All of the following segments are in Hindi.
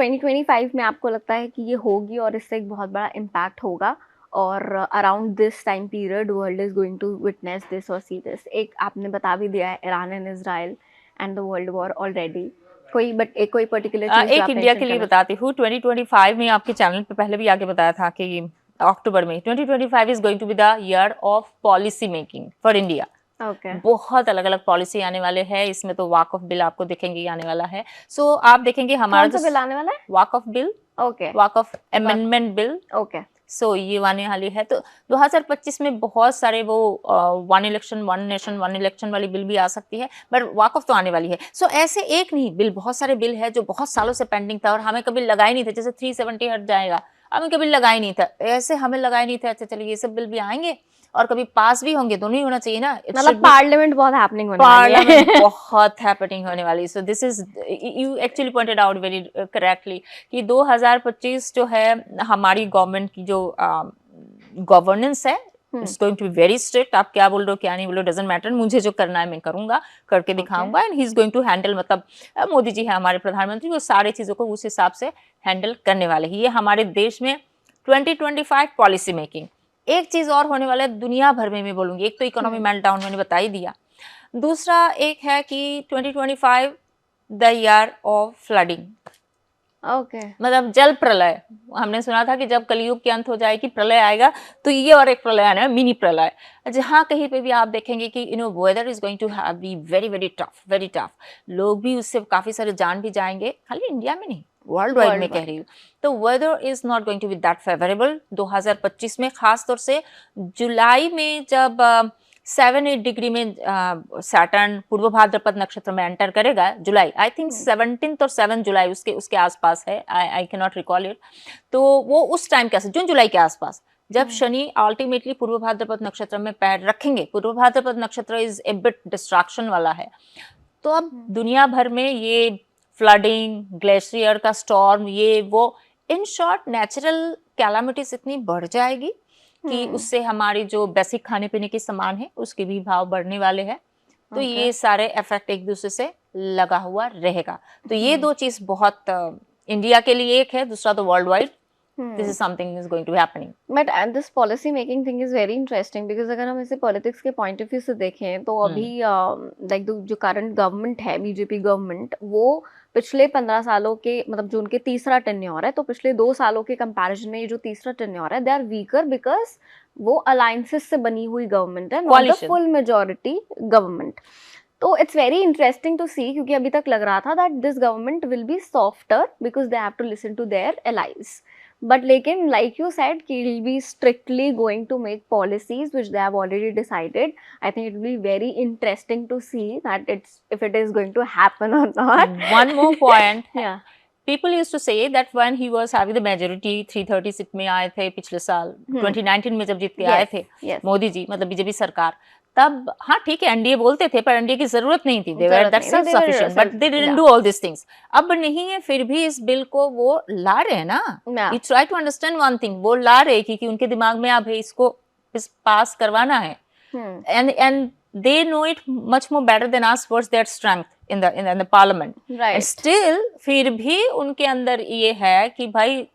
2025 में आपको लगता है कि ये होगी और इससे एक बहुत बड़ा इम्पैक्ट होगा, और around this time period world is going to witness this और सी दिस? एक आपने बता भी दिया है, Iran and Israel and the world war already. कोई पर्टिकुलर चीज एक इंडिया के लिए बताती हूँ। 2025 में आपके चैनल पे पहले भी आगे बताया था कि अक्टूबर में 2025 is going to be the year of policy making for India. बहुत अलग अलग पॉलिसी आने वाले हैं। इसमें तो वॉक ऑफ बिल आपको देखेंगे आने वाला है। सो आप देखेंगे हमारा जो बिल आने वाला है, Waqf bill, Waqf amendment bill. So ये आने वाली है। तो 2025 में बहुत सारे वो one election one nation one election वाली बिल भी आ सकती है, बट वॉक ऑफ तो आने वाली है। सो ऐसे एक नहीं बिल, बहुत सारे बिल है जो बहुत सालों से पेंडिंग था और हमें कभी लगा ही नहीं था। जैसे 370 हट जाएगा, हमें कभी लगा ही नहीं था, ऐसे हमें लगा ही नहीं था। अच्छा चलिए ये सब बिल भी आएंगे और कभी पास भी होंगे, दोनों ही होना चाहिए ना। मतलब पार्लियामेंट बहुत हैपनिंग होने वाली है। पार्लियामेंट बहुत हैपनिंग होने वाली। So this is, you actually pointed out very correctly कि 2025 जो है हमारी गवर्नमेंट की जो गवर्नेंस है, it's going to be very strict. आप क्या बोल रहे हो क्या नहीं बोल रहे हो डजंट मैटर, मुझे जो करना है मैं करूंगा, करके दिखाऊंगा। And he is going to handle, मतलब मोदी जी है हमारे प्रधानमंत्री, वो सारे चीजों को उस हिसाब से हैंडल करने वाले हैं। ये हमारे देश में 2025 पॉलिसी मेकिंग। एक चीज और होने वाला है दुनिया भर में, मैं बोलूंगी। एक तो इकोनॉमी मेल्टडाउन मैंने बता ही दिया, दूसरा एक है कि 2025 द ईयर ऑफ फ्लडिंग। मतलब जल प्रलय। हमने सुना था कि जब कलयुग के अंत हो जाएगी, प्रलय आएगा, तो ये और एक प्रलय आना है, मिनी प्रलय। जहाँ कहीं पे भी आप देखेंगे कि weather is going to be very very tough, very tough. लोग भी उससे काफी सारे जान भी जाएंगे, खाली इंडिया में नहीं, वर्ल्ड वाइड में कह रही हूँ। तो weather is not going to be that favourable 2025 में, खास तौर से जुलाई में जब 7-8 डिग्री में सैटर्न पूर्व भाद्रपद नक्षत्र में एंटर करेगा। जुलाई, आई थिंक 17 और 7 जुलाई उसके आसपास है, I can not recall it. तो वो उस टाइम के जून जुलाई के आसपास जब शनि अल्टीमेटली पूर्व भाद्रपद नक्षत्र में पैर रखेंगे। पूर्व भाद्रपद नक्षत्र इज ए बिट डिस्ट्रैक्शन वाला है। तो अब दुनिया भर में ये फ्लडिंग, ग्लेशियर का स्टॉर्म, ये वो, इन शॉर्ट नेचुरल कैलामिटीज इतनी बढ़ जाएगी कि उससे हमारी जो बेसिक खाने पीने के सामान है उसके भी भाव बढ़ने वाले हैं। तो ये सारे इफेक्ट एक दूसरे से लगा हुआ रहेगा। तो ये दो चीज बहुत इंडिया के लिए एक है, दूसरा तो world wide. This is something is going to be happening. But and this policy making thing is very interesting because अगर हम इसे पॉलिटिक्स के पॉइंट ऑफ व्यू से देखें तो अभी लाइक जो करंट गवर्नमेंट है, बीजेपी गवर्नमेंट, वो पिछले 15 सालों के, मतलब जो उनके तीसरा टेन्योर है, तो पिछले 2 सालों के कंपैरिजन में ये जो तीसरा टेन्योर है, दे आर वीकर बिकॉज वो अलायंसेस से बनी हुई गवर्नमेंट है, not the full majority government. तो it's very interesting to see, क्योंकि अभी तक लग रहा था that this government will be softer because they have to listen to their allies. But लेकिन like you said, he'll be strictly going to make policies which they have already decided. I think it will be very interesting to see that if it is going to happen or not. One more point. Yeah. People used to say that when he was having the majority, 330 seat में आए थे पिछले साल, 2019 में जब जीत के आए थे मोदी जी, मतलब बीजेपी सरकार, तब हाँ ठीक है एनडीए बोलते थे, पर एनडीए की जरूरत नहीं थी, they were that self-sufficient, but they didn't do all these things. अब नहीं है, फिर भी इस बिल को वो ला रहे हैं ना। You try to understand one thing, वो ला रहे क्योंकि उनके दिमाग में अब इसको पास करवाना है, and they know it much more better than us what's their strength in the parliament. Right. And still फिर भी उनके अंदर ये है कि भाई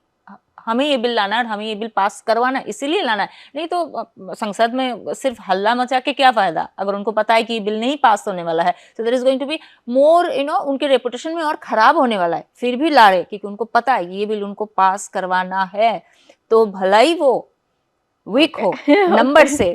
हमें ये बिल लाना है और हमें ये बिल पास करवाना है, इसीलिए लाना है। नहीं तो संसद में सिर्फ हल्ला मचा के क्या फायदा, अगर उनको पता है कि ये बिल नहीं पास होने वाला है। So there is going to be more उनके रेपुटेशन में और खराब होने वाला है। फिर भी ला रहे क्योंकि उनको पता है ये बिल उनको पास करवाना है, तो भला ही वो वीक हो नंबर से,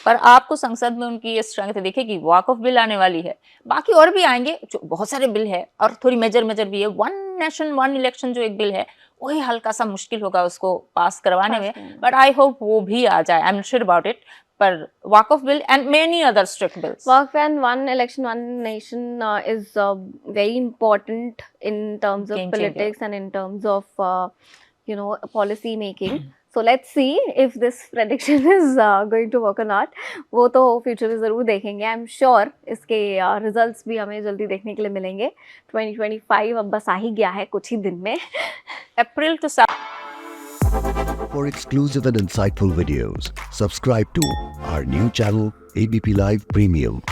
पर आपको संसद में उनकी ये स्ट्रेंथ देखिए। वॉक ऑफ बिल आने वाली है, बाकी और भी आएंगे, बहुत सारे बिल है और थोड़ी मेजर भी है। वन नेशन वन इलेक्शन जो एक बिल है, वही हल्का सा मुश्किल होगा उसको पास करवाने में, बट आई होप वो भी आ जाए। I am sure about it. पर Waqf bill and many other strict bills, Waqf and one election one nation is very important in terms of politics and in terms of policy making. So let's see if this prediction is going to work or not. वो तो फ्यूचर में ज़रूर देखेंगे। I'm sure इसके रिजल्ट्स भी हमें जल्दी देखने के लिए मिलेंगे। 2025 अब बस आ ही गया है कुछ ही दिन में। अप्रैल to For exclusive and insightful videos, subscribe to our new channel ABP Live Premium.